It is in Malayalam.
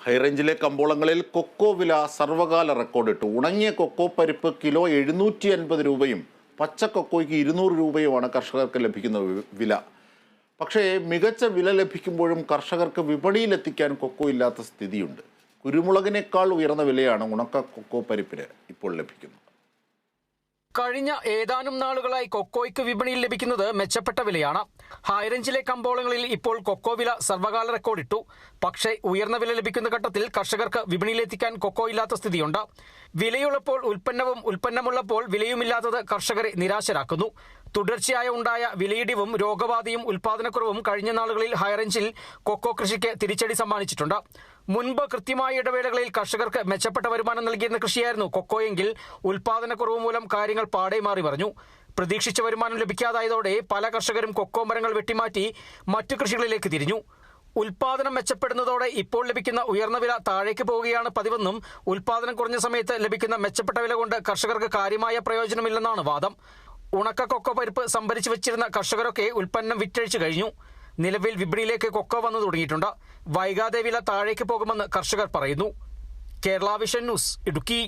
ഹൈറേഞ്ചിലെ കമ്പോളങ്ങളിൽ കൊക്കോ വില സർവകാല റെക്കോർഡിട്ടു. ഉണങ്ങിയ കൊക്കോ പരിപ്പ് കിലോ 750 രൂപയും പച്ച കൊക്കോയ്ക്ക് 200 രൂപയുമാണ് കർഷകർക്ക് ലഭിക്കുന്ന വില. പക്ഷേ മികച്ച വില ലഭിക്കുമ്പോഴും കർഷകർക്ക് വിപണിയിലെത്തിക്കാൻ കൊക്കോ ഇല്ലാത്ത സ്ഥിതിയുണ്ട്. കുരുമുളകിനേക്കാൾ ഉയർന്ന വിലയാണ് ഉണക്ക കൊക്കോ പരിപ്പിന് ഇപ്പോൾ ലഭിക്കുന്നത്. കഴിഞ്ഞ ഏതാനും നാളുകളായി കൊക്കോയ്ക്ക് വിപണിയിൽ ലഭിക്കുന്നത് മെച്ചപ്പെട്ട വിലയാണ്. ഹൈറേഞ്ചിലെ കമ്പോളങ്ങളിൽ ഇപ്പോൾ കൊക്കോ വില സർവകാല റെക്കോർഡിട്ടു. പക്ഷേ ഉയർന്ന വില ലഭിക്കുന്ന ഘട്ടത്തിൽ കർഷകർക്ക് വിപണിയിലെത്തിക്കാൻ കൊക്കോ ഇല്ലാത്ത സ്ഥിതിയുണ്ട്. വിലയുള്ളപ്പോൾ ഉൽപ്പന്നവും ഉൽപ്പന്നമുള്ളപ്പോൾ വിലയുമില്ലാത്തത് കർഷകരെ നിരാശരാക്കുന്നു. തുടർച്ചയായ ഉണ്ടായ വിലയിടിവും രോഗബാധയും ഉൽപാദനക്കുറവും കഴിഞ്ഞ നാളുകളിൽ ഹൈറേഞ്ചിൽ കൊക്കോ കൃഷിക്ക് തിരിച്ചടി സമ്മാനിച്ചിട്ടുണ്ട്. മുൻപ് കൃത്യമായ ഇടവേളകളിൽ കർഷകർക്ക് മെച്ചപ്പെട്ട വരുമാനം നൽകിയിരുന്ന കൃഷിയായിരുന്നു കൊക്കോയെങ്കിൽ ഉൽപാദനക്കുറവ് മൂലം കാര്യങ്ങൾ പാടെ മാറി പറഞ്ഞു. പ്രതീക്ഷിച്ച വരുമാനം ലഭിക്കാതായതോടെ പല കർഷകരും കൊക്കോ മരങ്ങൾ വെട്ടിമാറ്റി മറ്റു കൃഷികളിലേക്ക് തിരിഞ്ഞു. ഉൽപാദനം മെച്ചപ്പെടുന്നതോടെ ഇപ്പോൾ ലഭിക്കുന്ന ഉയർന്ന വില താഴേക്ക് പോവുകയാണ് പതിവെന്നും ഉൽപാദനം കുറഞ്ഞ സമയത്ത് ലഭിക്കുന്ന മെച്ചപ്പെട്ട വില കൊണ്ട് കർഷകർക്ക് കാര്യമായ പ്രയോജനമില്ലെന്നാണ് വാദം. ഉണക്ക കൊക്കോ പരിപ്പ് സംഭരിച്ചു വെച്ചിരുന്ന കർഷകരൊക്കെ ഉൽപ്പന്നം വിറ്റഴിച്ചു കഴിഞ്ഞു. നിലവിൽ വിപണിയിലേക്ക് കൊക്കോ വന്നു തുടങ്ങിയിട്ടുണ്ട്. വൈകാതെ വില താഴേക്ക് പോകുമെന്ന് കർഷകർ പറയുന്നു. Kerala vision news, Idukki.